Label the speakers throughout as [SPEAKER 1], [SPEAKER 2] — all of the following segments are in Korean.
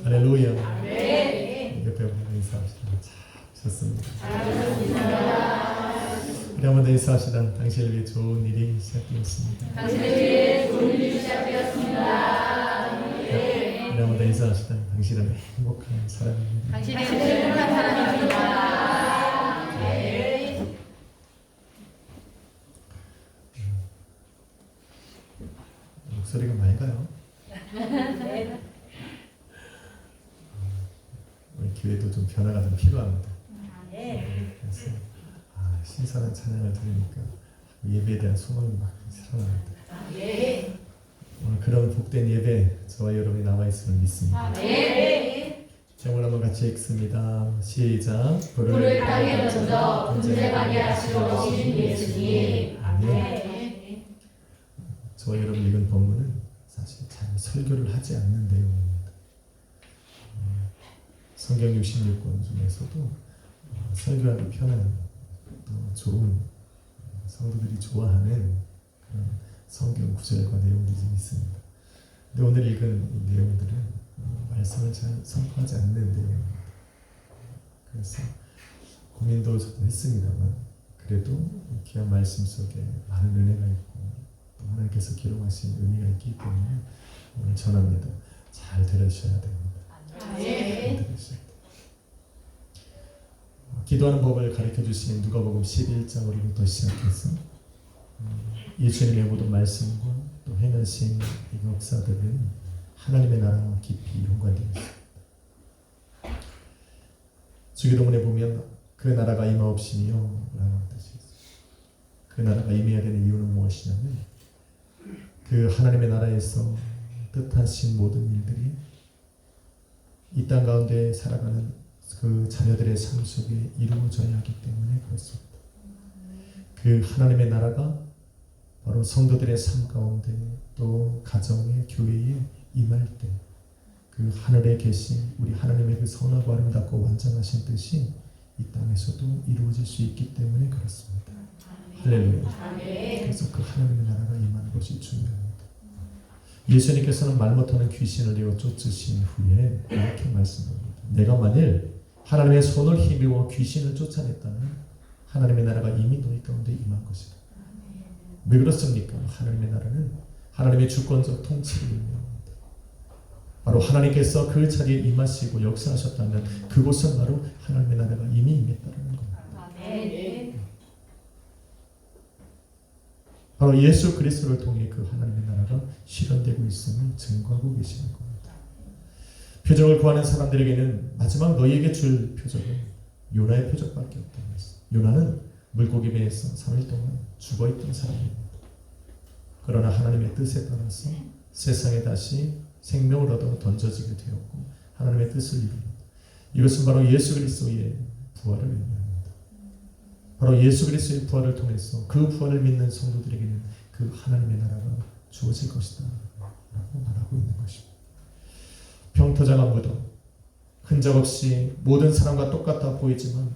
[SPEAKER 1] 할렐루야. 옆에 분들 인사합시다. 좋습니다. 우리 한번 더 인사합시다. 당신을 위해 좋은 일이 시작되었습니다.
[SPEAKER 2] 당신을 위해 좋은 일이 시작되었습니다.
[SPEAKER 1] 우리 한번 더 인사합시다. 당신은 행복한 사람입니다.
[SPEAKER 2] 당신은 행복한 사람입니다.
[SPEAKER 1] 목소리가 맑아요. 우리 교회도 좀 변화가 좀 필요합니다. 그래서 신선한 찬양을 들으니까 예배에 대한 소망이 막 살아납니다. 오늘 그런 복된 예배 저와 여러분이 나와 있음을 믿습니다. 제목을 한번 같이 읽습니다. 시작.
[SPEAKER 2] 불을 땅에 던져 분쟁하게 하시러 오신 예수님. 아멘.
[SPEAKER 1] 저와 여러분 읽은 본문은 사실 잘 설교를 하지 않는 내용입니다. 성경 66권 중에서도 설교하기 편한 또 좋은 성도들이 좋아하는 그런 성경 구절과 내용들이 좀 있습니다. 근데 오늘 읽은 이 내용들은 말씀을 잘 선포하지 않는 내용입니다. 그래서 고민도 저도 했습니다만 그래도 귀한 말씀 속에 많은 은혜가 있고 또 하나님께서 기록하신 의미가 있기 때문에 오늘 전합니다. 잘 들으셔야 됩니다. 잘 들으셔야 돼요. 기도하는 법을 가르쳐 주시는 누가복음 11장으로부터 시작해서 예수님의 모든 말씀과 또 행하신 이 역사들은 하나님의 나라와 깊이 연관되어 있습니다. 주기도문에 보면 그 나라가 임하옵시며 라는 뜻이 있습니다. 그 나라가 임해야 되는 이유는 무엇이냐면 그 하나님의 나라에서 뜻하신 모든 일들이 이 땅 가운데 살아가는 그 자녀들의 삶 속에 이루어져야 하기 때문에 그렇습니다. 그 하나님의 나라가 바로 성도들의 삶 가운데 또 가정의 교회에 임할 때 그 하늘에 계신 우리 하나님의 그 선하고 아름답고 완전하신 뜻이 이 땅에서도 이루어질 수 있기 때문에 그렇습니다. 할렐루야. 그래서 그 하나님의 나라가 임하는 것이 중요합니다. 예수님께서는 말 못하는 귀신을 내어 쫓으신 후에 이렇게 말씀합니다. 내가 만일 하나님의 손을 힘입어 귀신을 쫓아냈다면 하나님의 나라가 이미 너희 가운데 임한 것이다. 왜 그렇습니까? 하나님의 나라는 하나님의 주권적 통치를 의미합니다. 바로 하나님께서 그 자리에 임하시고 역사하셨다면 그곳은 바로 하나님의 나라가 이미 임했다는 겁니다. 바로 예수 그리스도를 통해 그 하나님의 나라가 실현되고 있음을 증거하고 계시는 겁니다. 표적을 구하는 사람들에게는 마지막 너희에게 줄 표적은 요나의 표적밖에 없다는 말씀. 요나는 물고기 배에서 3일 동안 죽어있던 사람입니다. 그러나 하나님의 뜻에 따라서 세상에 다시 생명을 얻어 던져지게 되었고 하나님의 뜻을 이룹니다. 이것은 바로 예수 그리스도의 부활을 의미합니다. 바로 예수 그리스도의 부활을 통해서 그 부활을 믿는 성도들에게는 그 하나님의 나라가 주어질 것이다 라고 말하고 있는 것입니다. 평토장한 무덤, 흔적 없이 모든 사람과 똑같아 보이지만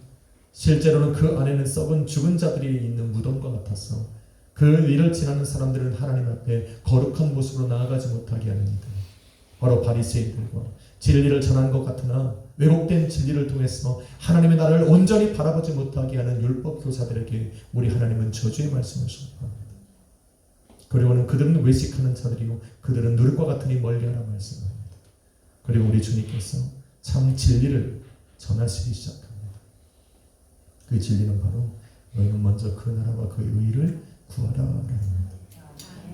[SPEAKER 1] 실제로는 그 안에는 썩은 죽은 자들이 있는 무덤과 같아서 그 일을 지나는 사람들은 하나님 앞에 거룩한 모습으로 나아가지 못하게 하는 이들, 바로 바리새인들과 진리를 전하는 것 같으나 왜곡된 진리를 통해서 하나님의 나라를 온전히 바라보지 못하게 하는 율법 교사들에게 우리 하나님은 저주의 말씀을 선포합니다. 그리고는 그들은 외식하는 자들이요 그들은 누룩과 같으니 멀리하라 말씀합니다. 그리고 우리 주님께서 참 진리를 전하시기 시작합니다. 그 진리는 바로 너희는 먼저 그 나라와 그 의를 구하라 라는 겁니다.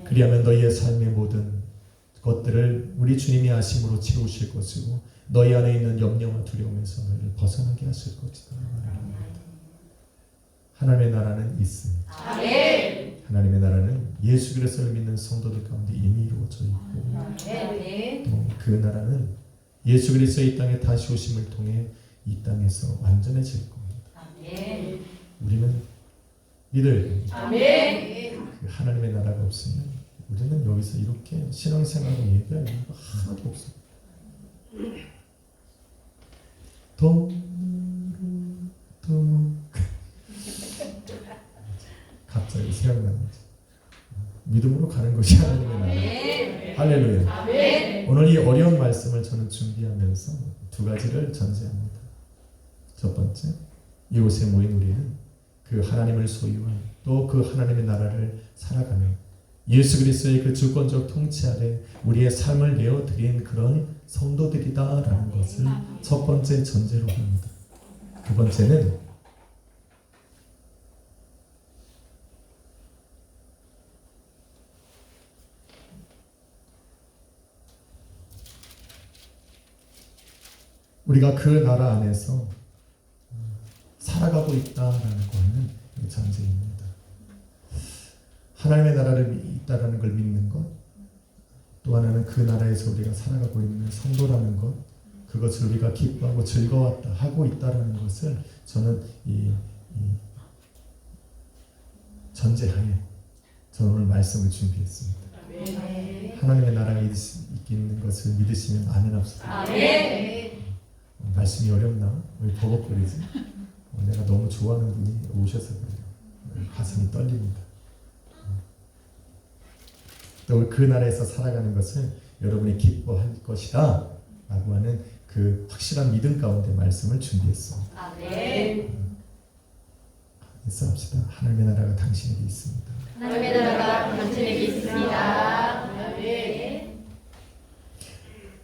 [SPEAKER 1] 그리하면 너희의 삶의 모든 것들을 우리 주님이 아심으로 채우실 것이고 너희 안에 있는 염려와 두려움에서 너희를 벗어나게 하실 것이다. 하나님의 나라는 있습니다. 하나님의 나라는 예수 그리스도를 믿는 성도들 가운데 이미 이루어져 있고 또 그 나라는 예수 그리스도의 이 땅에 다시 오심을 통해 이 땅에서 완전해질 겁니다. 우리는 믿어야 됩니다. 그 하나님의 나라가 없으면 우리는 여기서 이렇게 신앙생활을 얘기할 이유가 하나도 없어요. 갑자기 생각나는 거죠. 믿음으로 가는 것이 하나님의 나라. 할렐루야. 오늘 이 어려운 말씀을 저는 준비하면서 두 가지를 전제합니다. 첫 번째, 이곳에 모인 우리는 그 하나님을 소유한 또 그 하나님의 나라를 살아가며 예수 그리스도의 그 주권적 통치 아래 우리의 삶을 내어드린 그런 성도들이다라는 것을 첫 번째 전제로 합니다. 두 번째는 우리가 그 나라 안에서 살아가고 있다라는 거는 전제입니다. 하나님의 나라를 있다라는 걸 믿는 것, 또 하나는 그 나라에서 우리가 살아가고 있는 성도라는 것, 그것을 우리가 기뻐하고 즐거웠다 하고 있다라는 것을 저는 이 전제하에 저는 오늘 말씀을 준비했습니다. 하나님의 나라가 있는 것을 믿으시면 아멘 합시다. 말씀이 어렵나? 왜 버벅거리지? 내가 너무 좋아하는 분이 오셔서 그래요. 가슴이 떨립니다. 또 그 나라에서 살아가는 것을 여러분이 기뻐할 것이다 라고 하는 그 확실한 믿음 가운데 말씀을 준비했습니다. 인사합시다. 하나님의 나라가 당신에게 있습니다.
[SPEAKER 2] 하나님의 나라가 당신에게 있습니다.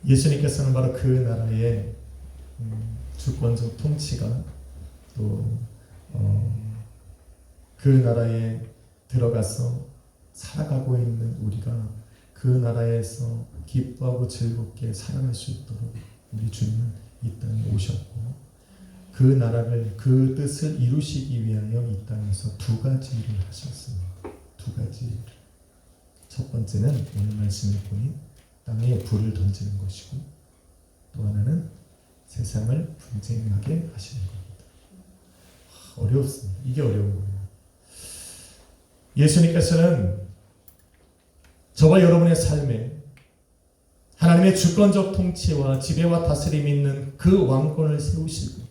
[SPEAKER 1] 예수님께서는 바로 그 나라의 주권적 통치가 또 그 나라에 들어가서 살아가고 있는 우리가 그 나라에서 기뻐하고 즐겁게 살아갈 수 있도록 우리 주님은 이 땅에 오셨고 그 나라를 그 뜻을 이루시기 위하여 이 땅에서 두 가지 일을 하셨습니다. 두 가지 일. 첫 번째는 오늘 말씀을 보니 땅에 불을 던지는 것이고 또 하나는 세상을 분쟁하게 하시는 겁니다. 어렵습니다. 이게 어려운 거예요. 예수님께서는 저와 여러분의 삶에 하나님의 주권적 통치와 지배와 다스림이 있는 그 왕권을 세우시고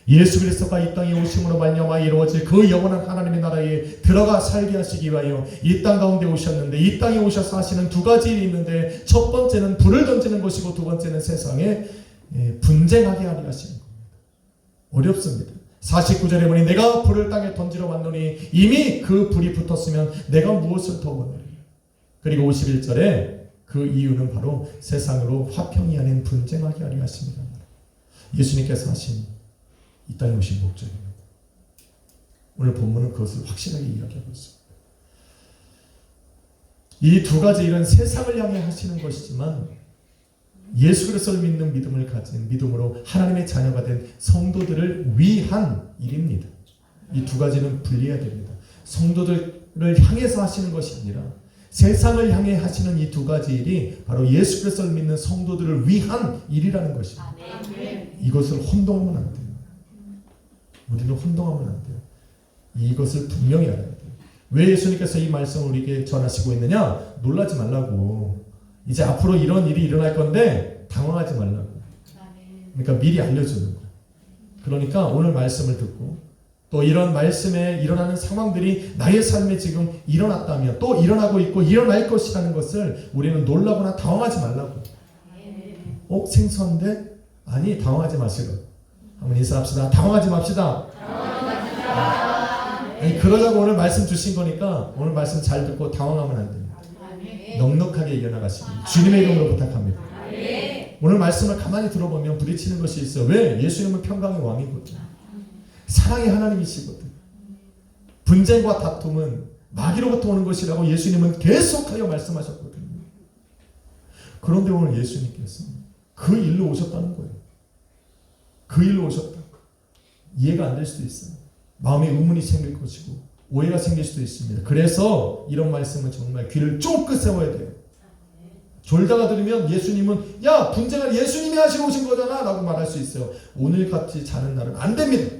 [SPEAKER 1] 예수 그리스도가 이 땅에 오심으로 말미암아 이루어질 그 영원한 하나님의 나라에 들어가 살게 하시기 위하여 이 땅 가운데 오셨는데 이 땅에 오셔서 하시는 두 가지 일이 있는데 첫 번째는 불을 던지는 것이고 두 번째는 세상에 분쟁하게 하려 하시는 겁니다. 어렵습니다. 49절에 보니 내가 불을 땅에 던지러 왔노니 이미 그 불이 붙었으면 내가 무엇을 더 원하리요. 그리고 51절에 그 이유는 바로 세상으로 화평이 아닌 분쟁하게 하려 하십니다. 예수님께서 하신 이 땅에 오신 목적입니다. 오늘 본문은 그것을 확실하게 이야기하고 있습니다. 이 두 가지 일은 세상을 향해 하시는 것이지만 예수 그리스도를 믿는 믿음을 가진 믿음으로 하나님의 자녀가 된 성도들을 위한 일입니다. 이 두 가지는 분리해야 됩니다. 성도들을 향해서 하시는 것이 아니라 세상을 향해 하시는 이 두 가지 일이 바로 예수 그리스도를 믿는 성도들을 위한 일이라는 것입니다. 이것을 혼동하면 안 돼요. 우리는 혼동하면 안 돼요. 이것을 분명히 알아야 돼요. 왜 예수님께서 이 말씀을 우리에게 전하시고 있느냐? 놀라지 말라고. 이제 앞으로 이런 일이 일어날 건데 당황하지 말라고. 그러니까 미리 알려주는 거예요. 그러니까 오늘 말씀을 듣고 또 이런 말씀에 일어나는 상황들이 나의 삶에 지금 일어났다면 또 일어나고 있고 일어날 것이라는 것을 우리는 놀라거나 당황하지 말라고. 생소한데? 아니, 당황하지 마시고. 한번 인사합시다. 당황하지 맙시다. 아니, 그러자고 오늘 말씀 주신 거니까 오늘 말씀 잘 듣고 당황하면 안 됩니다. 넉넉하게 이겨나가시기 주님의 이름으로 부탁합니다. 오늘 말씀을 가만히 들어보면 부딪히는 것이 있어요. 왜? 예수님은 평강의 왕이거든. 사랑의 하나님이시거든. 분쟁과 다툼은 마귀로부터 오는 것이라고 예수님은 계속하여 말씀하셨거든요. 그런데 오늘 예수님께서 그 일로 오셨다는 거예요. 그 일로 오셨다. 이해가 안 될 수도 있어요. 마음에 의문이 생길 것이고 오해가 생길 수도 있습니다. 그래서 이런 말씀은 정말 귀를 쫑긋 세워야 돼요. 졸다가 들으면 예수님은 야, 분쟁을 예수님이 하시고 오신 거잖아 라고 말할 수 있어요. 오늘같이 자는 날은 안 됩니다.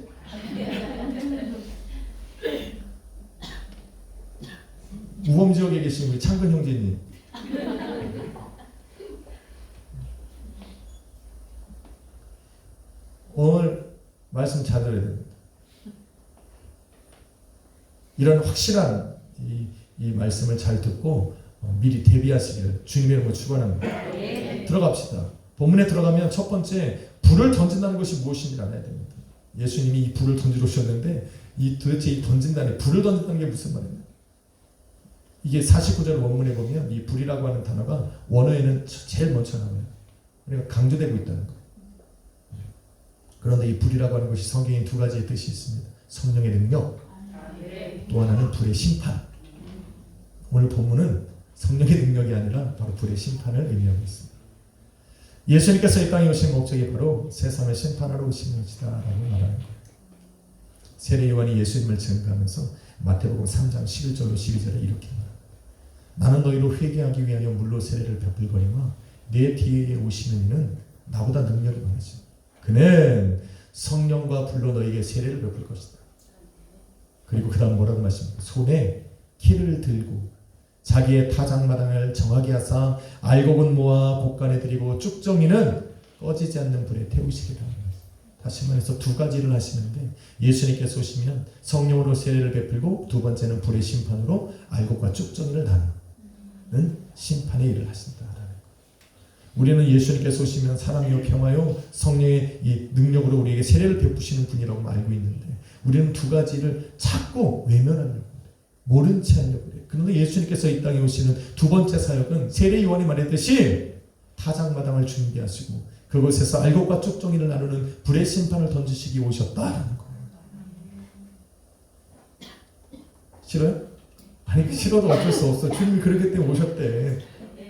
[SPEAKER 1] 우범지역에 계신 우리 창근 형제님, 오늘 말씀 잘 들어야 됩니다. 이런 확실한 이 말씀을 잘 듣고 미리 대비하시기를 주님의 이름으로 축원합니다. 들어갑시다. 본문에 들어가면 첫 번째 불을 던진다는 것이 무엇인지 알아야 됩니다. 예수님이 이 불을 던지러 오셨는데 도대체 이 던진다는 불을 던진다는 게 무슨 말이냐? 이게 49절 원문에 보면 이 불이라고 하는 단어가 원어에는 제일 먼저 나와요. 그러니까 강조되고 있다는 거예요. 그런데 이 불이라고 하는 것이 성경에 두 가지의 뜻이 있습니다. 성령의 능력, 또 하나는 불의 심판. 오늘 본문은 성령의 능력이 아니라 바로 불의 심판을 의미하고 있습니다. 예수님께서 이 땅에 오신 목적이 바로 세상을 심판하러 오신 것이다라고 말하는 거예요. 세례 요한이 예수님을 증거하면서 마태복음 3장 11절로 12절에 이렇게 말합니다. 나는 너희로 회개하기 위하여 물로 세례를 베풀거니와 내 뒤에 오시는 이는 나보다 능력이 많으시오. 그는 성령과 불로 너희에게 세례를 베풀 것이다. 그리고 그 다음 뭐라고 말씀합니까? 손에 키를 들고 자기의 타작마당을 정하게 하사 알곡은 모아 곡간에 들이고 쭉정이는 꺼지지 않는 불에 태우시리라. 다시 말해서 두 가지를 하시는데 예수님께서 오시면 성령으로 세례를 베풀고 두 번째는 불의 심판으로 알곡과 쭉정이를 나누는 심판의 일을 하신다. 우리는 예수님께서 오시면 사랑이요 평화요 성령의 이 능력으로 우리에게 세례를 베푸시는 분이라고 알고 있는데 우리는 두 가지를 자꾸 외면하려고 해요. 모른 채 하려고 해요. 그런데 예수님께서 이 땅에 오시는 두 번째 사역은 세례 요한이 말했듯이 타작마당을 준비하시고 그곳에서 알곡과 쭉정이를 나누는 불의 심판을 던지시기 오셨다라는 거예요. 싫어요? 아니 싫어도 어쩔 수 없어. 주님이 그렇기 때문에 오셨대.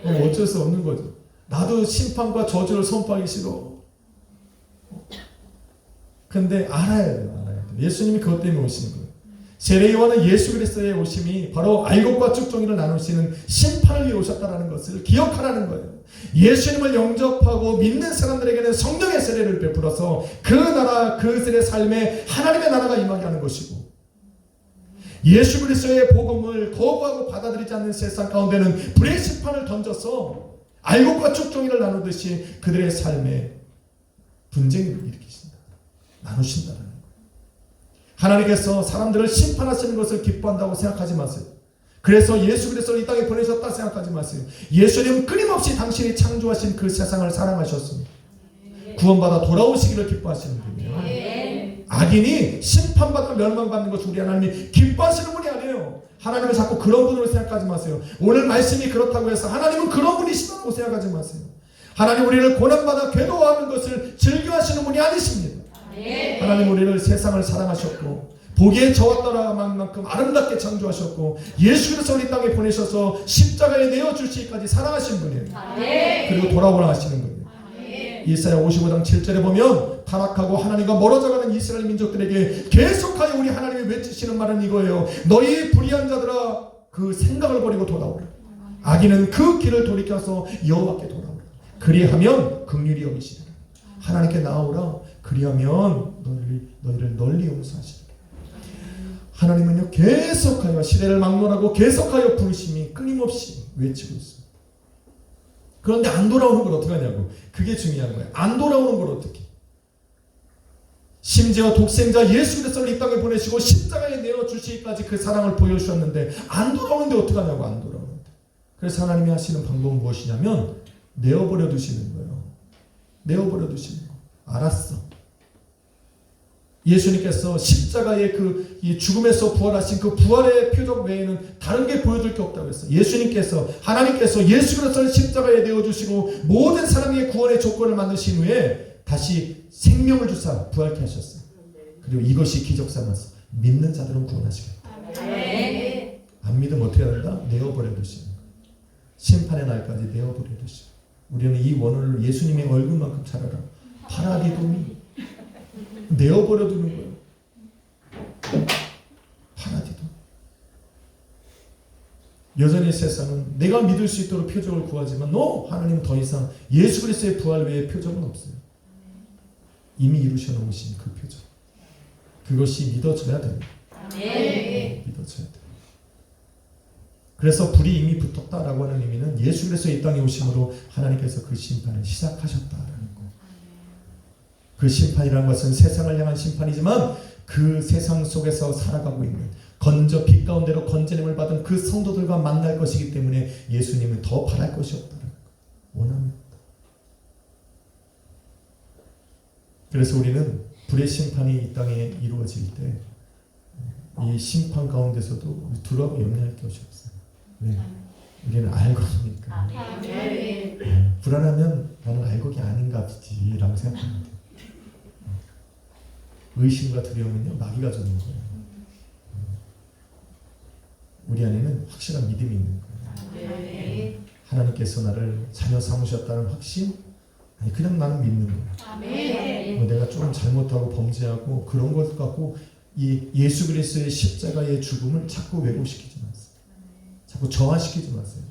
[SPEAKER 1] 어쩔 수 없는 거죠. 나도 심판과 저주를 선포하기 싫어. 근데 알아야 돼요. 예수님이 그것 때문에 오시는 거예요. 세례 요한은 예수 그리스도의 오심이 바로 알곡과 쭉정이를 나누시는 심판을 위해 오셨다는 것을 기억하라는 거예요. 예수님을 영접하고 믿는 사람들에게는 성령의 세례를 베풀어서 그 나라 그들의 삶에 하나님의 나라가 임하게 하는 것이고 예수 그리스도의 복음을 거부하고 받아들이지 않는 세상 가운데는 불의 심판을 던져서 알곡과 쭉정이를 나누듯이 그들의 삶에 분쟁을 일으키신다. 나누신다는 거예요. 하나님께서 사람들을 심판하시는 것을 기뻐한다고 생각하지 마세요. 그래서 예수 그리스도를 이 땅에 보내셨다 생각하지 마세요. 예수님은 끊임없이 당신이 창조하신 그 세상을 사랑하셨습니다. 구원받아 돌아오시기를 기뻐하시는 분이에요. 악인이 심판받아 멸망받는 것을 우리 하나님이 기뻐하시는 분이 아니에요. 하나님은 자꾸 그런 분으로 생각하지 마세요. 오늘 말씀이 그렇다고 해서 하나님은 그런 분이시다고 생각하지 마세요. 하나님 우리를 고난받아 괴로워하는 것을 즐겨하시는 분이 아니십니다. 하나님 우리를 세상을 사랑하셨고 보기에 저와 떠나만 만큼 아름답게 창조하셨고 예수 그리스도를 이 땅에 보내셔서 십자가에 내어주시기까지 사랑하신 분이에요. 그리고 돌아오라 하시는 분이에요. 이사야 55장 7절에 보면 타락하고 하나님과 멀어져가는 이스라엘 민족들에게 계속하여 우리 하나님이 외치시는 말은 이거예요. 너희 불의한 자들아 그 생각을 버리고 돌아오라. 악인은 그 길을 돌이켜서 여호와께 돌아오라. 그리하면 긍휼히 여기시리라. 하나님께 나오라. 그리하면 너희를 널리 용서하시리라. 하나님은요 계속하여 시대를 막론하고 계속하여 부르심이 끊임없이 외치고 있습니다. 그런데 안 돌아오는 걸 어떻게 하냐고. 그게 중요한 거예요. 안 돌아오는 걸 어떻게. 심지어 독생자 예수 그리스도를 이 땅에 보내시고 십자가에 내어주시기까지 그 사랑을 보여주셨는데 안 돌아오는데 어떻게 하냐고. 안 돌아오는데. 그래서 하나님이 하시는 방법은 무엇이냐면 내어버려 두시는 거예요. 내어버려 두시는 거. 알았어. 예수님께서 십자가의 그 죽음에서 부활하신 그 부활의 표적 외에는 다른 게 보여줄 게 없다고 했어요. 예수님께서 하나님께서 예수 그리스도를 십자가에 내어주시고 모든 사람에게 구원의 조건을 만드신 후에 다시 생명을 주사 부활케 하셨어요. 그리고 이것이 기적 삼아서 믿는 자들은 구원하시겠다. 안 믿으면 어떻게 한다? 내어버려 두시는 거예요. 심판의 날까지 내어버려 두시고 우리는 이 원을 예수님의 얼굴만큼 잘 알아. 파라디돔이 내어버려 두는 거예요. 파라디돔. 여전히 세상은 내가 믿을 수 있도록 표적을 구하지만 하나님 더 이상 예수 그리스도의 부활 외에 표적은 없어요. 이미 이루셔 놓으신 그 표적. 그것이 믿어져야 됩니다. 믿어져야 돼요. 그래서 불이 이미 붙었다라고 하는 의미는 예수 그리스도의 이 땅에 오심으로 하나님께서 그 심판을 시작하셨다라는 거예요. 그 심판이라는 것은 세상을 향한 심판이지만 그 세상 속에서 살아가고 있는 빛 가운데로 건져냄을 받은 그 성도들과 만날 것이기 때문에 예수님은 더 바랄 것이 없다는 거예요. 원합니다. 그래서 우리는 불의 심판이 이 땅에 이루어질 때 이 심판 가운데서도 두려워 염려할 것이 없어요. 왜? 우리는 알거니까. 불안하면 나는 알곡이 아닌가 보지라고 생각하면 돼요. 의심과 두려움은요 마귀가 주는 거예요. 우리 안에는 확실한 믿음이 있는 거예요. 하나님께서 나를 자녀 삼으셨다는 확신? 아니 그냥 나는 믿는 거예요. 뭐 내가 좀 잘못하고 범죄하고 그런 것 갖고 이 예수 그리스도의 십자가의 죽음을 자꾸 왜곡시키지 마세요. 자꾸 저하시키지 마세요.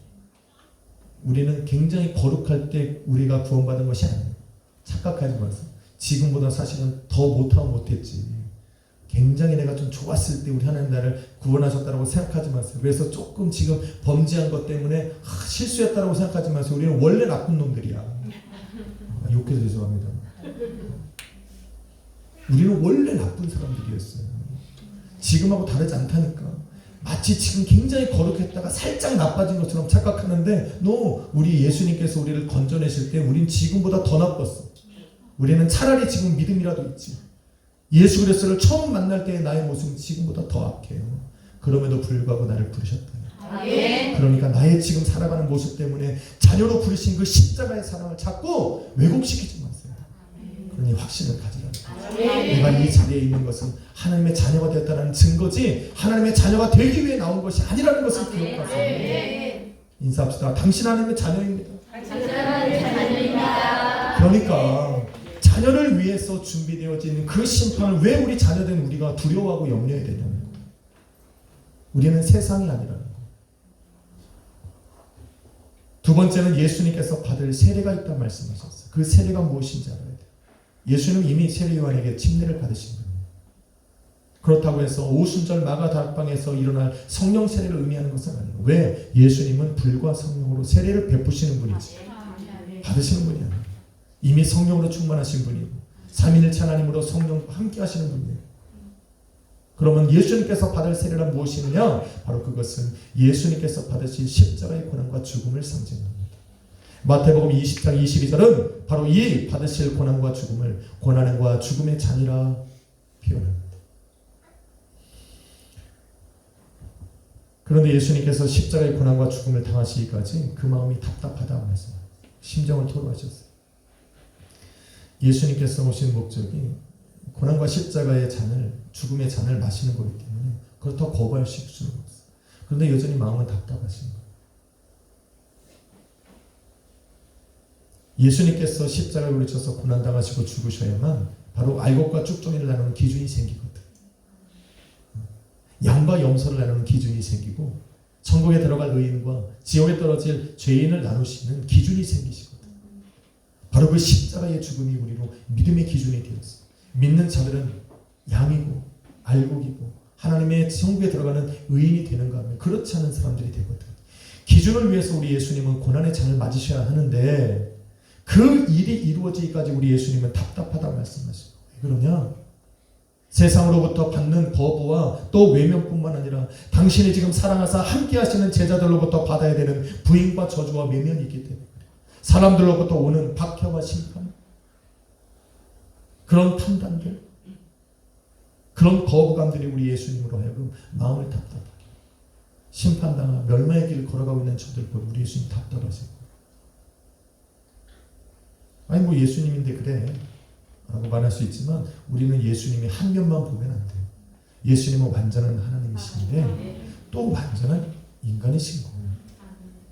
[SPEAKER 1] 우리는 굉장히 거룩할 때 우리가 구원받은 것이 아니에요. 착각하지 마세요. 지금보다 사실은 더 못하면 못했지. 굉장히 내가 좀 좋았을 때 우리 하나님 나를 구원하셨다고 생각하지 마세요. 그래서 조금 지금 범죄한 것 때문에 실수했다고 생각하지 마세요. 우리는 원래 나쁜 놈들이야. 욕해서 죄송합니다. 우리는 원래 나쁜 사람들이었어요. 지금하고 다르지 않다니까. 마치 지금 굉장히 거룩했다가 살짝 나빠진 것처럼 착각하는데 우리 예수님께서 우리를 건져내실 때 우린 지금보다 더 나빴어. 우리는 차라리 지금 믿음이라도 있지. 예수 그리스도를 처음 만날 때의 나의 모습은 지금보다 더 악해요. 그럼에도 불구하고 나를 부르셨다. 그러니까 나의 지금 살아가는 모습 때문에 자녀로 부르신 그 십자가의 사랑을 자꾸 왜곡시키지 마세요. 그러니 확신을 가지라. 내가 이 자리에 있는 것은 하나님의 자녀가 되었다는 증거지 하나님의 자녀가 되기 위해 나온 것이 아니라는 것을 기억하세요. 인사합시다. 당신 하나님의 자녀입니다. 그러니까 자녀를 위해서 준비되어진 그 심판을 왜 우리 자녀된 우리가 두려워하고 염려해야 되냐는 거예요. 우리는 세상이 아니라는 거예요. 두 번째는 예수님께서 받을 세례가 있다고 말씀하셨어요. 그 세례가 무엇인지 알아야 돼요. 예수는 이미 세례 요한에게 침례를 받으신 분이에요. 그렇다고 해서 오순절 마가 다락방에서 일어날 성령 세례를 의미하는 것은 아니에요. 왜? 예수님은 불과 성령으로 세례를 베푸시는 분이지 받으시는 분이 아니에요. 이미 성령으로 충만하신 분이고 삼위일체 하나님으로 성령과 함께 하시는 분이에요. 그러면 예수님께서 받을 세례란 무엇이냐? 바로 그것은 예수님께서 받으신 십자가의 고난과 죽음을 상징합니다. 마태복음 20장 22절은 바로 이 받으실 고난과 죽음을 고난과 죽음의 잔이라 표현합니다. 그런데 예수님께서 십자가의 고난과 죽음을 당하시기까지 그 마음이 답답하다고 말씀합니다. 심정을 토로하셨어요. 예수님께서 오신 목적이 고난과 십자가의 잔을 죽음의 잔을 마시는 거기 때문에 그렇다고 거부할 수는 없어요. 그런데 여전히 마음은 답답하신 거예요. 예수님께서 십자가에 올리셔서 고난당하시고 죽으셔야만 바로 알곡과 쭉종이를 나누는 기준이 생기거든. 양과 염소를 나누는 기준이 생기고 천국에 들어갈 의인과 지옥에 떨어질 죄인을 나누시는 기준이 생기시거든. 바로 그 십자가의 죽음이 우리로 믿음의 기준이 되었어. 믿는 자들은 양이고 알곡이고 하나님의 천국에 들어가는 의인이 되는가 하면 그렇지 않은 사람들이 되거든. 기준을 위해서 우리 예수님은 고난의 잔을 맞으셔야 하는데 그 일이 이루어지기까지 우리 예수님은 답답하다고 말씀하시고 왜 그러냐? 세상으로부터 받는 거부와 또 외면뿐만 아니라 당신이 지금 사랑하사 함께 하시는 제자들로부터 받아야 되는 부인과 저주와 외면이 있기 때문에 사람들로부터 오는 박해와 심판, 그런 판단들, 그런 거부감들이 우리 예수님으로 하여금 마음을 답답하게 심판당하 멸망의 길을 걸어가고 있는 저들 보고 우리 예수님 답답하시고 아니 뭐 예수님인데 그래 라고 말할 수 있지만 우리는 예수님의 한 면만 보면 안 돼요. 예수님은 완전한 하나님이신데 또 완전한 인간이신 거예요.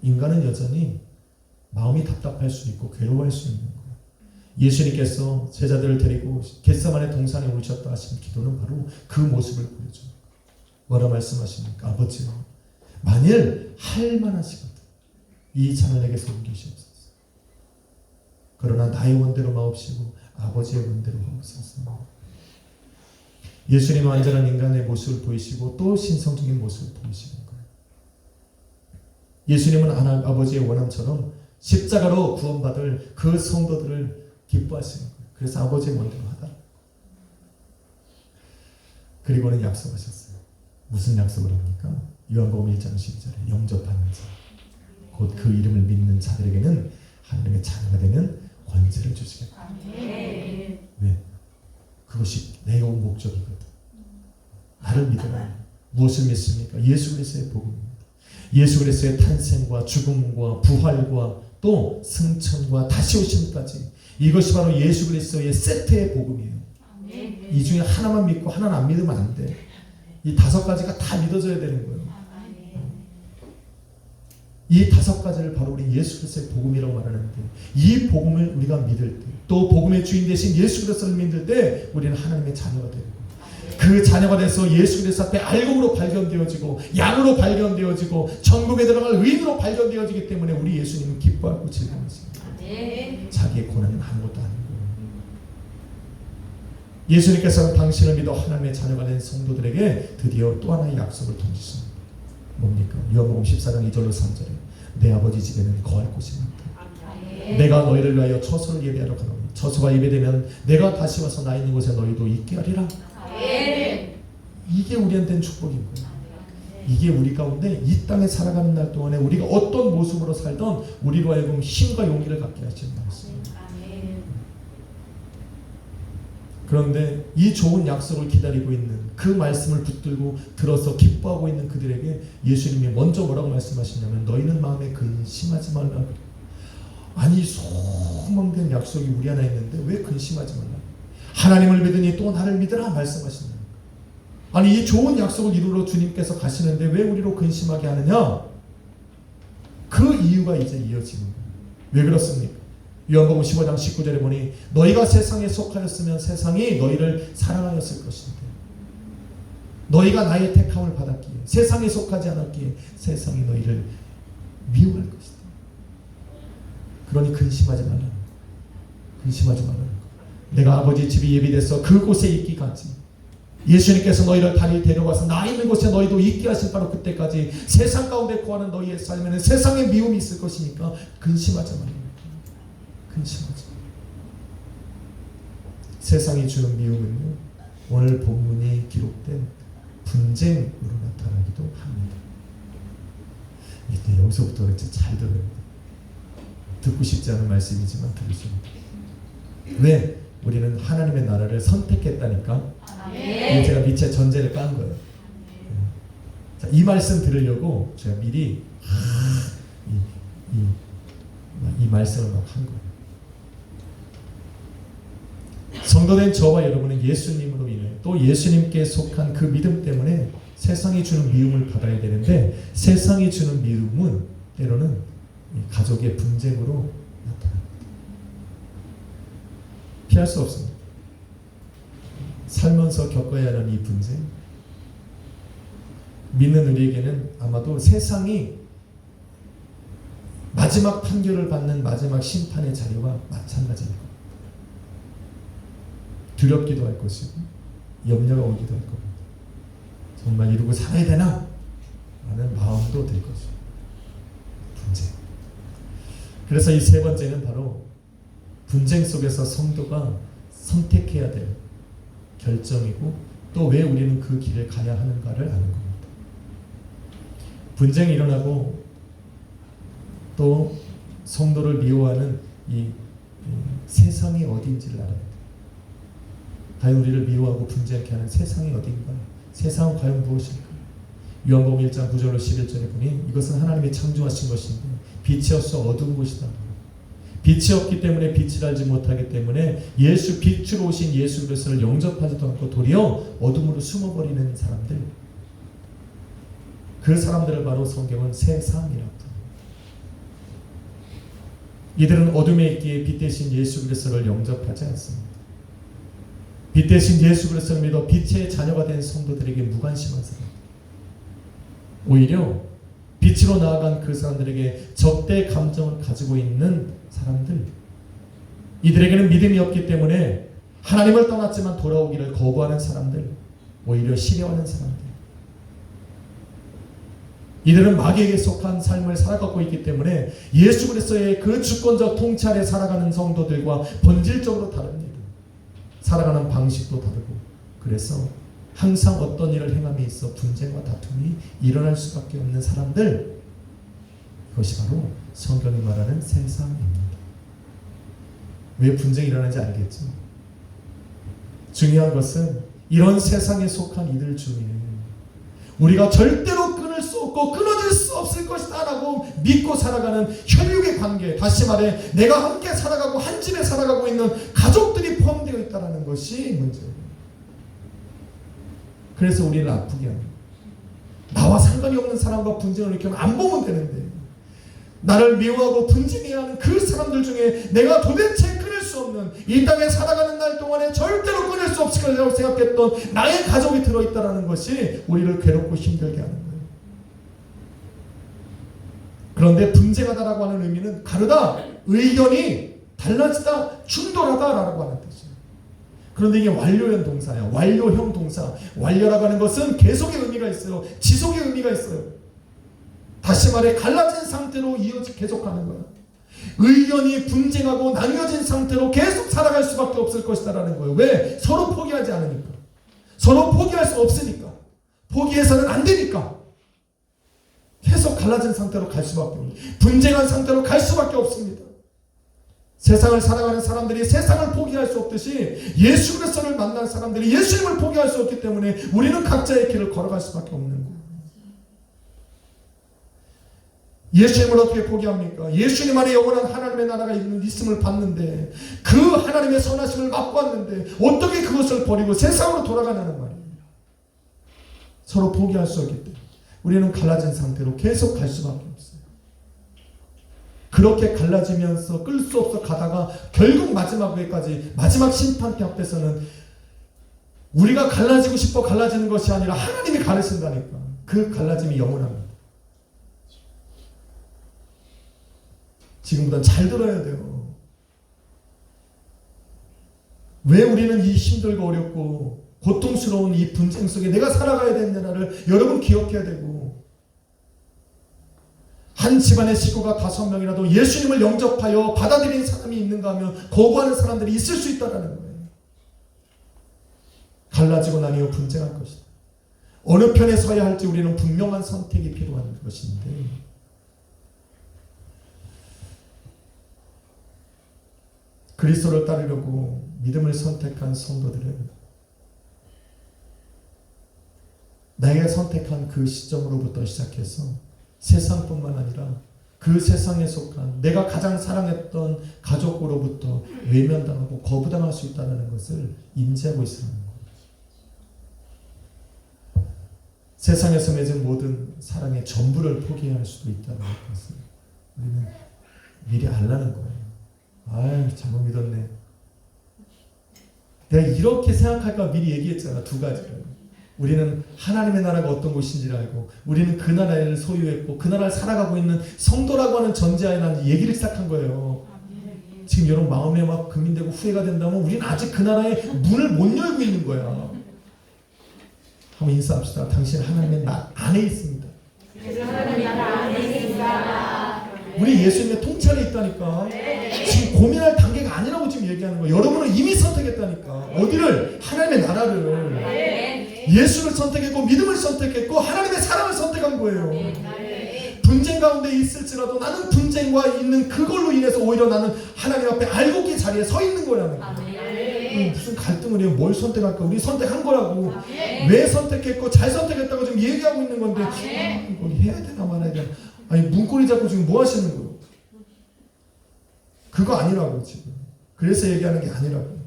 [SPEAKER 1] 인간은 여전히 마음이 답답할 수 있고 괴로워할 수 있는 거예요. 예수님께서 제자들을 데리고 겟세마네 동산에 오르셨다 하신 기도는 바로 그 모습을 보여줘요. 뭐라 말씀하십니까? 아버지요, 만일 할 만하시거든 이 잔을 내게서 옮기시옵소서. 그러나 나의 원대로 마옵시고 아버지의 원대로 하옵소서. 예수님은 완전한 인간의 모습을 보이시고 또 신성적인 모습을 보이시는 거예요. 예수님은 아버지의 원함처럼 십자가로 구원받을 그 성도들을 기뻐하시는 거예요. 그래서 아버지의 원대로 하다. 그리고는 약속하셨어요. 무슨 약속을 합니까? 요한복음 1장 12절에 영접하는 자, 곧 그 이름을 믿는 자들에게는 하나님의 자녀가 되는 권세를 주시겠다. 왜? 그것이 내 온 목적이거든. 나를 믿어라. 무엇을 믿습니까? 예수 그리스도의 복음입니다. 예수 그리스도의 탄생과 죽음과 부활과 또 승천과 다시 오심까지, 이것이 바로 예수 그리스도의 세트의 복음이에요. 이 중에 하나만 믿고 하나는 안 믿으면 안 돼. 이 5가지가 다 믿어져야 되는 거예요. 이 5가지를 바로 우리 예수 그리스도의 복음이라고 말하는데, 이 복음을 우리가 믿을 때, 또 복음의 주인 되신 예수 그리스도를 믿을 때 우리는 하나님의 자녀가 되고, 그 자녀가 돼서 예수 그리스도 앞에 알곡으로 발견되어지고 양으로 발견되어지고 천국에 들어갈 의인으로 발견되어지기 때문에 우리 예수님은 기뻐하고 즐거워하십니다. 자기의 고난은 아무것도 아니고, 예수님께서는 당신을 믿어 하나님의 자녀가 된 성도들에게 드디어 또 하나의 약속을 던지십니다. 뭡니까? 요한복음 14장 2절로 3절에 내 아버지 집에는 거할 곳이 많다. 내가 너희를 위하여 처소를 예배하러 가노니 처소가 예배되면 내가 다시 와서 나 있는 곳에 너희도 있게 하리라. 이게 우리한테는 축복인 거예요. 이게 우리 가운데 이 땅에 살아가는 날 동안에 우리가 어떤 모습으로 살던 우리로 하여금 힘과 용기를 갖게 하시는 말씀입니다. 그런데 이 좋은 약속을 기다리고 있는, 그 말씀을 붙들고 들어서 기뻐하고 있는 그들에게 예수님이 먼저 뭐라고 말씀하시냐면 너희는 마음에 근심하지 말라. 아니 소망된 약속이 우리 하나 있는데 왜 근심하지 말라. 하나님을 믿으니 또 나를 믿으라 말씀하신다. 아니 이 좋은 약속을 이루러 주님께서 가시는데 왜 우리로 근심하게 하느냐. 그 이유가 이제 이어지는 거예요. 왜 그렇습니까? 요한복음 15장 19절에 보니 너희가 세상에 속하였으면 세상이 너희를 사랑하였을 것인데 너희가 나의 택함을 받았기에, 세상에 속하지 않았기에 세상이 너희를 미워할 것이다. 그러니 근심하지 말라. 근심하지 말라. 내가 아버지 집이 예비돼서 그곳에 있기까지, 예수님께서 너희를 다리 데려가서 나 있는 곳에 너희도 있게 하실 바로 그때까지 세상 가운데 거하는 너희의 삶에는 세상의 미움이 있을 것이니까 근심하지 말라. 근심하지. 세상이 주는 미움은요, 오늘 본문이 기록된 분쟁으로 나타나기도 합니다. 이때 여기서부터 이제 잘 들어요. 듣고 싶지 않은 말씀이지만 들으십니다. 왜? 우리는 하나님의 나라를 선택했다니까. 제가 밑에 전제를 깐 거예요. 자, 이 말씀 들으려고 제가 미리 이 말씀을 막 한 거예요. 성도된 저와 여러분은 예수님으로 인해 또 예수님께 속한 그 믿음 때문에 세상이 주는 미움을 받아야 되는데, 세상이 주는 미움은 때로는 가족의 분쟁으로 나타납니다. 피할 수 없습니다. 살면서 겪어야 하는 이 분쟁, 믿는 우리에게는 아마도 세상이 마지막 판결을 받는 마지막 심판의 자리와 마찬가지일 겁니다. 두렵기도 할 것이고 염려가 오기도 할 겁니다. 정말 이루고 살아야 되나? 라는 마음도 들 것이고 분쟁. 그래서 이 세 번째는 바로 분쟁 속에서 성도가 선택해야 될 결정이고, 또 왜 우리는 그 길을 가야 하는가를 아는 겁니다. 분쟁이 일어나고 또 성도를 미워하는 이 세상이 어딘지를 알아야 돼요. 과연 우리를 미워하고 분쟁케 하는 세상이 어딘가? 세상은 과연 무엇일까? 요한복음 1장 9절로 11절에 보니 이것은 하나님이 창조하신 것인데 빛이 없어 어두운 곳이다. 빛이 없기 때문에 빛을 알지 못하기 때문에 빛으로 오신 예수 그리스도를 영접하지도 않고 도리어 어둠으로 숨어버리는 사람들, 그 사람들을 바로 성경은 세상이라고 합니다. 이들은 어둠에 있기에 빛 대신 예수 그리스도를 영접하지 않습니다. 빛 대신 예수 그리스도를 믿어 빛의 자녀가 된 성도들에게 무관심한 사람, 오히려 빛으로 나아간 그 사람들에게 적대 감정을 가지고 있는 사람들, 이들에게는 믿음이 없기 때문에 하나님을 떠났지만 돌아오기를 거부하는 사람들, 오히려 싫어하는 사람들, 이들은 마귀에게 속한 삶을 살아가고 있기 때문에 예수 그리스도의 그 주권적 통치 아래 살아가는 성도들과 본질적으로 다릅니다. 살아가는 방식도 다르고, 그래서 항상 어떤 일을 행함에 있어 분쟁과 다툼이 일어날 수밖에 없는 사람들, 그것이 바로 성경이 말하는 세상입니다. 왜 분쟁이 일어나는지 알겠죠? 중요한 것은 이런 세상에 속한 이들 중에 우리가 절대로 끊을 수 없고 끊어질 수 없을 것이다 라고 믿고 살아가는 혈육의 관계, 다시 말해 내가 함께 살아가고 한 집에 살아가고 있는 가족들이 포함되어 있다는 것이 문제예요. 그래서 우리를 아프게 합니다. 나와 상관이 없는 사람과 분쟁을 일으키면 안 보면 되는데 나를 미워하고 분쟁해하는 그 사람들 중에 내가 도대체 끊을 수 없는, 이 땅에 살아가는 날 동안에 절대로 끊을 수 없을 거라고 생각했던 나의 가족이 들어있다는 것이 우리를 괴롭고 힘들게 하는 거예요. 그런데 분쟁하다라고 하는 의미는 가르다, 의견이 달라지다, 충돌하다라고 하는 뜻이에요. 그런데 이게 완료형 동사예요. 완료형 동사. 완료라고 하는 것은 계속의 의미가 있어요. 지속의 의미가 있어요. 다시 말해 갈라진 상태로 계속하는 거예요. 의견이 분쟁하고 나뉘어진 상태로 계속 살아갈 수밖에 없을 것이다라는 거예요. 왜? 서로 포기하지 않으니까. 서로 포기할 수 없으니까. 포기해서는 안 되니까. 계속 갈라진 상태로 갈 수밖에 없습니다. 분쟁한 상태로 갈 수밖에 없습니다. 세상을 살아가는 사람들이 세상을 포기할 수 없듯이 예수 그리스도를 만난 사람들이 예수님을 포기할 수 없기 때문에 우리는 각자의 길을 걸어갈 수밖에 없는 거예요. 예수님을 어떻게 포기합니까? 예수님 안에 영원한 하나님의 나라가 있음을 봤는데 그 하나님의 선하심을 맛보았는데 어떻게 그것을 버리고 세상으로 돌아가냐는 말입니다. 서로 포기할 수 없기 때문에 우리는 갈라진 상태로 계속 갈 수밖에 없어요. 그렇게 갈라지면서 끌 수 없어 가다가 결국 마지막에까지, 마지막 심판대 앞에서는 우리가 갈라지고 싶어 갈라지는 것이 아니라 하나님이 가르친다니까. 그 갈라짐이 영원합니다. 지금보다 잘 들어야 돼요. 왜 우리는 이 힘들고 어렵고 고통스러운 이 분쟁 속에 내가 살아가야 되느냐를 여러분 기억해야 되고, 한 집안의 식구가 5명이라도 예수님을 영접하여 받아들인 사람이 있는가 하면 거부하는 사람들이 있을 수 있다는 거예요. 갈라지고 나뉘어 분쟁할 것이다. 어느 편에 서야 할지 우리는 분명한 선택이 필요한 것인데, 그리스도를 따르려고 믿음을 선택한 성도들은 내가 선택한 그 시점으로부터 시작해서 세상뿐만 아니라 그 세상에 속한 내가 가장 사랑했던 가족으로부터 외면당하고 거부당할 수 있다는 것을 인지하고 있으라는 거예요. 세상에서 맺은 모든 사랑의 전부를 포기해야 할 수도 있다는 것을 우리는 미리 알라는 거예요. 아유, 잘못 믿었네. 내가 이렇게 생각할까 미리 얘기했잖아. 2가지를. 우리는 하나님의 나라가 어떤 곳인지를 알고 우리는 그 나라를 소유했고 그 나라를 살아가고 있는 성도라고 하는 전제하에 난 얘기를 시작한 거예요. 지금 여러분 마음에 막 금인되고 후회가 된다면 우리는 아직 그 나라의 문을 못 열고 있는 거야. 한번 인사합시다. 당신 하나님의 안에 있습니다.
[SPEAKER 2] 하나님의 나라 안에 있습니다.
[SPEAKER 1] 우리 예수님의 통찰에 있다니까. 지금 고민할 단계가 아니라고 지금 얘기하는 거예요. 여러분은 이미 선택했다니까. 어디를? 하나님의 나라를. 예수를 선택했고 믿음을 선택했고 하나님의 사랑을 선택한 거예요. 분쟁 가운데 있을지라도 나는 분쟁과 있는 그걸로 인해서 오히려 나는 하나님 앞에 알곡기 자리에 서 있는 거라는 거예요. 무슨 갈등을 해요. 뭘 선택할까? 우리 선택한 거라고. 왜 선택했고 잘 선택했다고 지금 얘기하고 있는 건데 이거 해야 되나 말아야 되나. 아니 문고리 잡고 지금 뭐 하시는 거예요? 그거 아니라고 지금. 그래서 얘기하는 게 아니라고.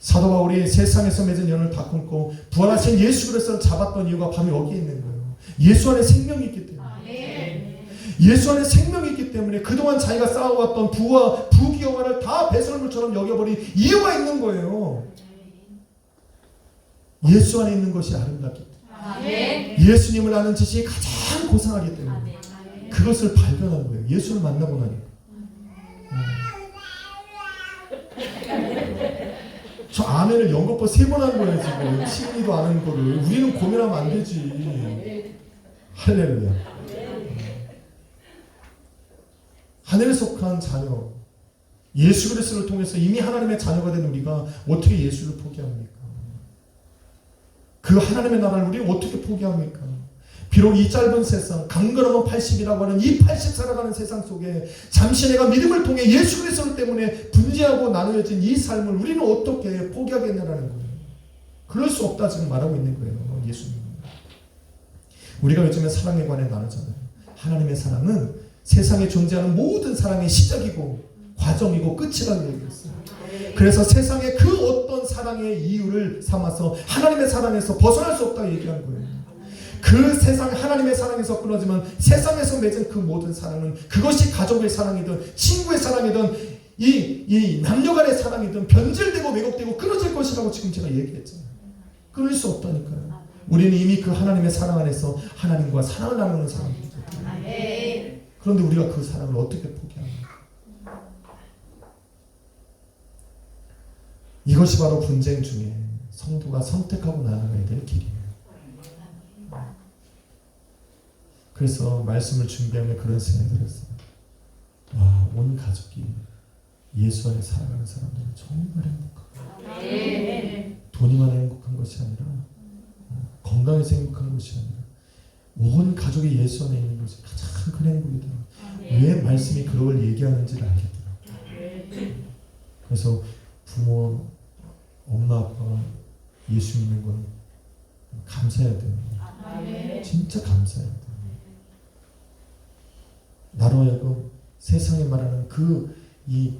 [SPEAKER 1] 사도 바울이 세상에서 맺은 연을 다 끊고 부활하신 예수 그리스도를 잡았던 이유가 바로 여기에 있는 거예요. 예수 안에 생명이 있기 때문에. 예수 안에 생명이 있기 때문에 그동안 자기가 쌓아왔던 부와 부귀영화를 다 배설물처럼 여겨버린 이유가 있는 거예요. 예수 안에 있는 것이 아름답기 때문에. 예수님을 아는 지식이 가장 고상하기 때문에 그것을 발견한 거예요. 예수를 만나고 나니까. 저 아멘을 연거푸 3번 한 거예요 지금. 시은이도 아는 거를. 우리는 고민하면 안 되지. 할렐루야. 하늘에 속한 자녀, 예수 그리스도를 통해서 이미 하나님의 자녀가 된 우리가 어떻게 예수를 포기합니까? 그 하나님의 나라를 우리가 어떻게 포기합니까? 비록 이 짧은 세상, 강건하면 80이라고 하는 이 80 살아가는 세상 속에 잠시 내가 믿음을 통해 예수 그리스도 때문에 분재하고 나누어진 이 삶을 우리는 어떻게 포기하겠냐라는 거예요. 그럴 수 없다 지금 말하고 있는 거예요. 예수님. 우리가 요즘에 사랑에 관해 나누잖아요. 하나님의 사랑은 세상에 존재하는 모든 사랑의 시작이고 과정이고 끝이라고 얘기했어요. 그래서 세상의 그 어떤 사랑의 이유를 삼아서 하나님의 사랑에서 벗어날 수 없다고 얘기한 거예요. 그 세상 하나님의 사랑에서 끊어지면 세상에서 맺은 그 모든 사랑은 그것이 가족의 사랑이든 친구의 사랑이든 이 남녀간의 사랑이든 변질되고 왜곡되고 끊어질 것이라고 지금 제가 얘기했잖아요. 끊을 수 없다니까요. 우리는 이미 그 하나님의 사랑 안에서 하나님과 사랑을 나누는 사람들이죠. 그런데 우리가 그 사랑을 어떻게 포기합니까? 이것이 바로 분쟁 중에 성도가 선택하고 나아가야 될 길이에요. 그래서 말씀을 준비하며 그런 생각이 들었어요. 와, 온 가족이 예수 안에 살아가는 사람들은 정말 행복하고 돈이만 행복한 것이 아니라 건강해서 행복한 것이 아니라 온 가족이 예수 안에 있는 것이 가장 큰 행복이다. 왜 말씀이 그걸 얘기하는지를 알겠더라고요. 그래서 부모, 엄마, 아빠가 예수 믿는 건 감사해야 돼요. 진짜 감사해야 돼요. 나로 하여금 세상에 말하는 이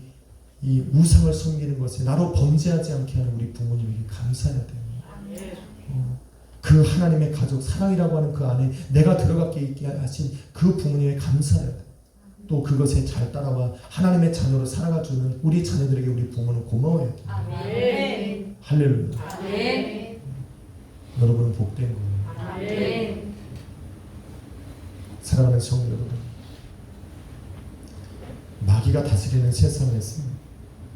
[SPEAKER 1] 우상을 섬기는 것에 나로 범죄하지 않게 하는 우리 부모님에게 감사해야 돼요. 그 하나님의 가족, 사랑이라고 하는 그 안에 내가 들어가게 있게 하신 그 부모님에 감사해야 돼요. 또 그것에 잘 따라와 하나님의 자녀로 살아가주는 우리 자녀들에게 우리 부모는 고마워야 돼요. 할렐루야. 여러분은 복된 거예요. 사랑하는 성도 여러분, 마귀가 다스리는 세상에서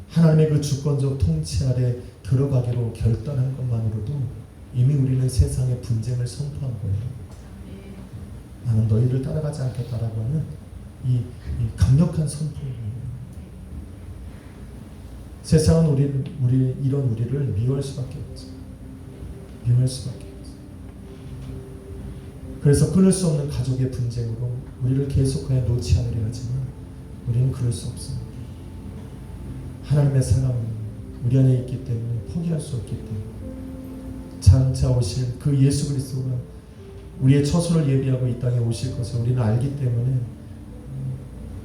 [SPEAKER 1] 하나님의 그 주권적 통치 아래 들어가기로 결단한 것만으로도 이미 우리는 세상의 분쟁을 선포한 거예요. 나는 너희를 따라가지 않겠다라고 하는 이 강력한 선포예요. 세상은 이런 우리를 미워할 수밖에 없죠. 미워할 수밖에 없죠. 그래서 끊을 수 없는 가족의 분쟁으로 우리를 계속하여 놓지 않으려 하지만 우리는 그럴 수 없습니다. 하나님의 사랑은 우리 안에 있기 때문에 포기할 수 없기 때문에 장차 오실 그 예수 그리스도가 우리의 처소를 예비하고 이 땅에 오실 것을 우리는 알기 때문에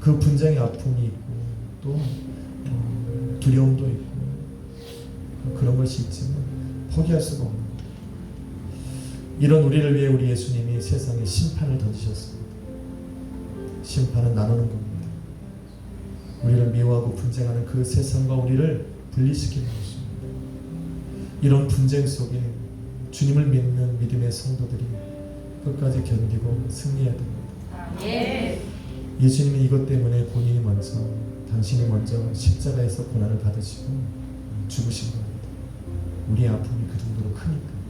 [SPEAKER 1] 그 분쟁의 아픔이 있고 또 두려움도 있고 그런 것이 있지만 포기할 수가 없는 거예요. 이런 우리를 위해 우리 예수님이 세상에 심판을 던지셨습니다. 심판은 나누는 겁니다. 우리를 미워하고 분쟁하는 그 세상과 우리를 분리시키는 것입니다. 이런 분쟁 속에 주님을 믿는 믿음의 성도들이 끝까지 견디고 승리해야 됩니다. 예수님은 이것 때문에 본인이 먼저, 당신이 먼저 십자가에서 고난을 받으시고 죽으신 겁니다. 우리의 아픔이 그 정도로 크니까.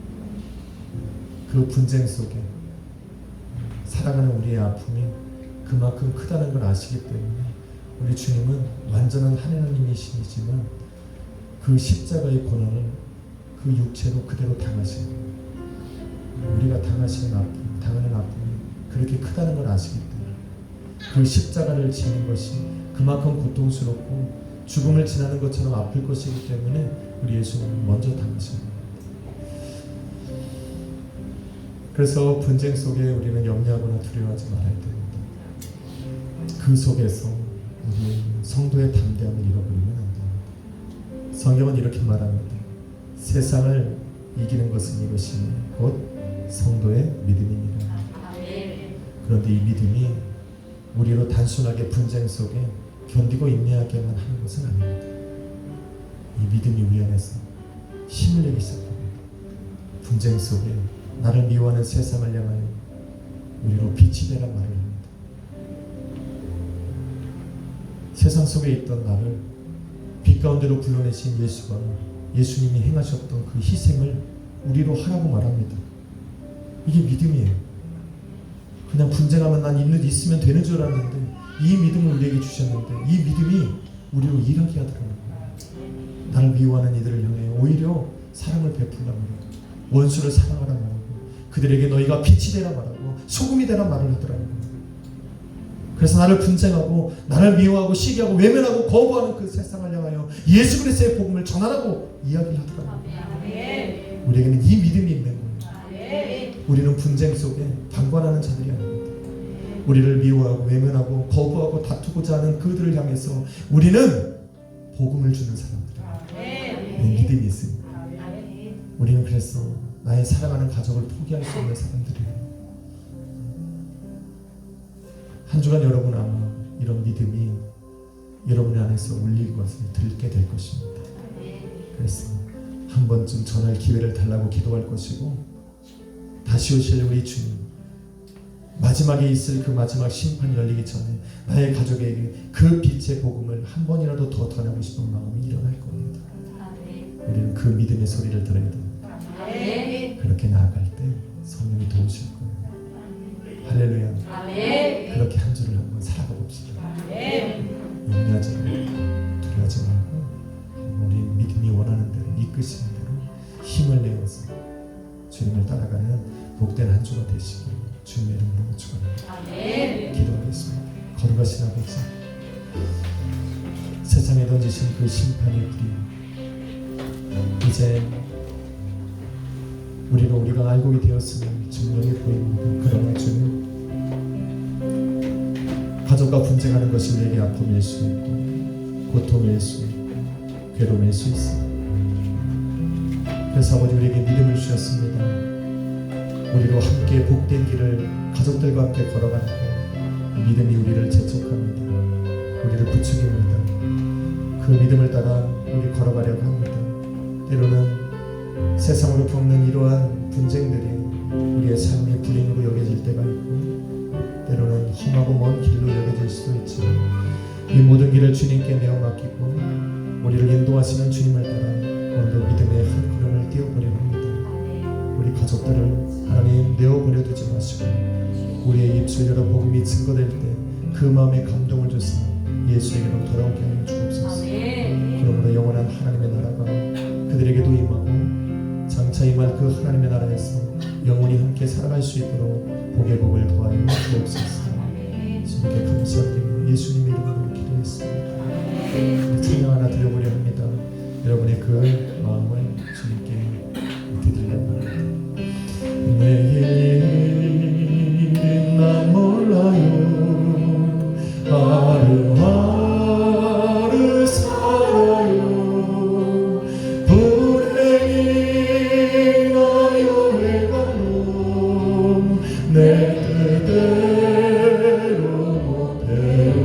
[SPEAKER 1] 그 분쟁 속에 살아가는 우리의 아픔이 그만큼 크다는 걸 아시기 때문에 우리 주님은 완전한 하나님이시지만 그 십자가의 고난을 그 육체로 그대로 당하신 거예요. 우리가 당하는 아픔이 그렇게 크다는 걸 아시기 때문에 그 십자가를 지는 것이 그만큼 고통스럽고 죽음을 지나는 것처럼 아플 것이기 때문에 우리 예수님은 먼저 당하신 겁니다. 그래서 분쟁 속에 우리는 염려하거나 두려워하지 말아야 됩니다. 그 속에서 우리 성도의 담대함을 잃어버리면 안 됩니다. 성경은 이렇게 말합니다. 세상을 이기는 것은 이것이 곧 성도의 믿음입니다. 그런데 이 믿음이 우리로 단순하게 분쟁 속에 견디고 인내하게만 하는 것은 아닙니다. 이 믿음이 우리 안에서 힘을 내기 시작합니다. 분쟁 속에 나를 미워하는 세상을 향하여 우리로 빛이 되라 말을 합니다. 세상 속에 있던 나를 빛 가운데로 불러내신 예수가 예수님이 행하셨던 그 희생을 우리로 하라고 말합니다. 이게 믿음이에요. 그냥 분쟁하면 난 있으면 되는 줄 알았는데 이 믿음을 우리에게 주셨는데 이 믿음이 우리로 일하게 하더라고요. 나를 미워하는 이들을 향해 오히려 사랑을 베풀라 말하고 원수를 사랑하라 말하고 그들에게 너희가 빛이 되라 말하고 소금이 되란 말을 하더라고요. 그래서 나를 분쟁하고 나를 미워하고 시기하고 외면하고 거부하는 그 세상을 향하여 예수 그리스도의 복음을 전하라고 이야기를 하더라고요. 우리에게는 이 믿음이 있는 거예요. 우리는 분쟁 속에 방관하는 자들이 아닙니다. 우리를 미워하고 외면하고 거부하고 다투고자 하는 그들을 향해서 우리는 복음을 주는 사람들이에요. 믿음이 있습니다. 우리는 그래서 나의 사랑하는 가족을 포기할 수 없는 사람들이에요. 한 주간 여러분 아마 이런 믿음이 여러분의 안에서 울릴 것을 들게 될 것입니다. 그래서 한 번쯤 전할 기회를 달라고 기도할 것이고, 다시 오실 우리 주님, 마지막에 있을 그 마지막 심판이 열리기 전에 나의 가족에게 그 빛의 복음을 한 번이라도 더 전하고 싶은 마음이 일어날 겁니다. 우리는 그 믿음의 소리를 들어야 됩니다. 그렇게 나아갈 때 성령이 도우실 거예요. 할렐루야. 그렇게 한 주를 한번 살아가 봅시다. 염려하지 말고 두려워하지 말고 우리 믿음이 원하는 대로 이끄시는 대로 힘을 내어서 주님을 따라가는 복된 한 주가 되시길 주님의 이름으로 축원합니다. 기도하겠습니다. 거룩하신 아버지, 세상에 던지신 그 심판의 불이 이제 우리가 알고 되었으면 증명해 보입니다. 그러나 주님, 가족과 분쟁하는 것이 우리에게 아픔일 수 있고 고통일 수 있고 괴로움일 수 있습니다. 그래서 아버지, 우리에게 믿음을 주셨습니다. 우리로 함께 복된 길을 가족들과 함께 걸어가는 것, 믿음이 우리를 재촉합니다. 우리를 부추깁니다. 그 믿음을 따라 우리 걸어가려고 합니다. 때로는 세상으로 겪는 이러한 분쟁들이 우리의 삶의 불행으로 여겨질 때가 있고, 때로는 험하고 먼 길로 여겨질 수도 있지만, 이 모든 길을 주님께 내어 맡기고 우리를 인도하시는 주님을 따라 오늘도 믿음의 한 걸음을 띄워보려 합니다. 우리 가족들을 하나님 내어버려 두지 마시고, 우리의 입술 열어 복음이 증거될 때 그 마음에 감동을 주사 예수에게로 돌아오게 하여 주옵소서. 그러므로 영원한 하나님의 나라가 그들에게도 임하고 장차 임할 그 하나님의 나라에서 영원히 함께 살아갈 수 있도록 복의 복을 더하여 주옵소서. 주님께 감사드리며 예수님의 이름으로 기도했습니다. 찬양 하나 드려보려 합니다. 여러분의 그 마음을 주님께 드리려고 합니다. 내일 일은 난 몰라요. 하루하루 살아요. 불행이 나요 외가로 내 뜻대로 못해요.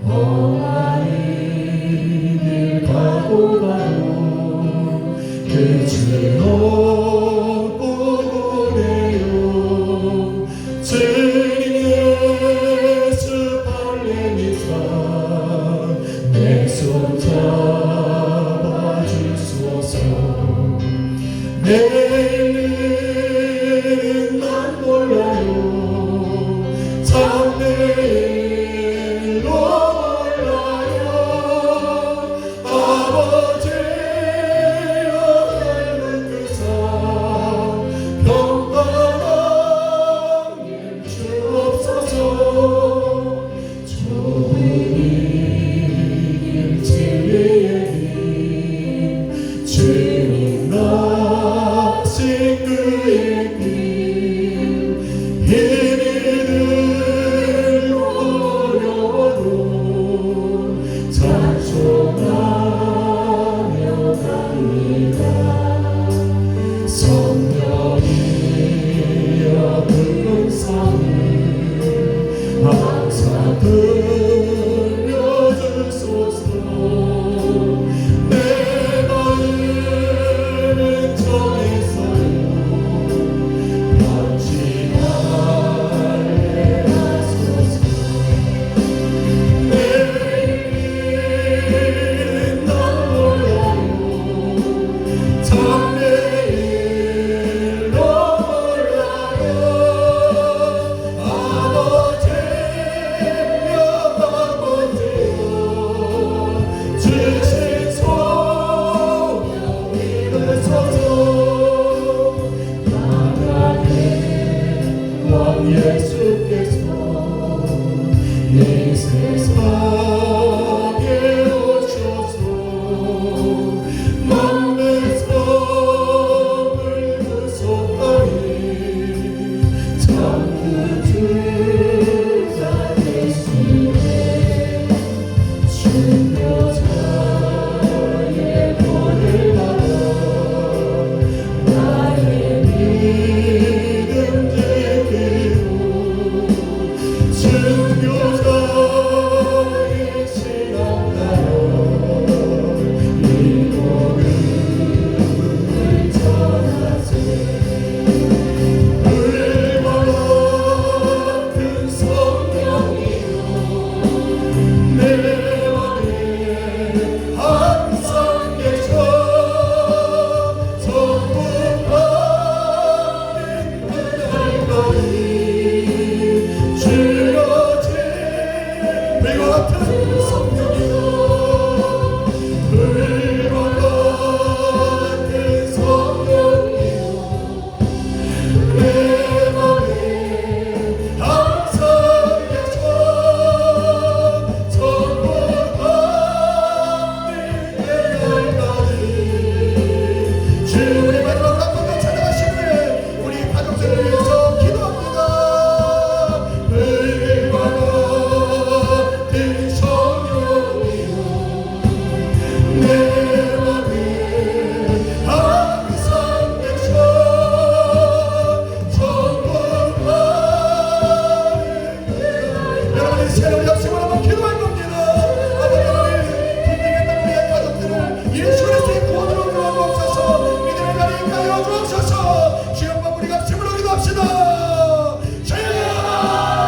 [SPEAKER 1] 험한 길 가고 가도 끝을 놓고 보내요. 주님 예수 발레미사 내 손 잡아주소서. 내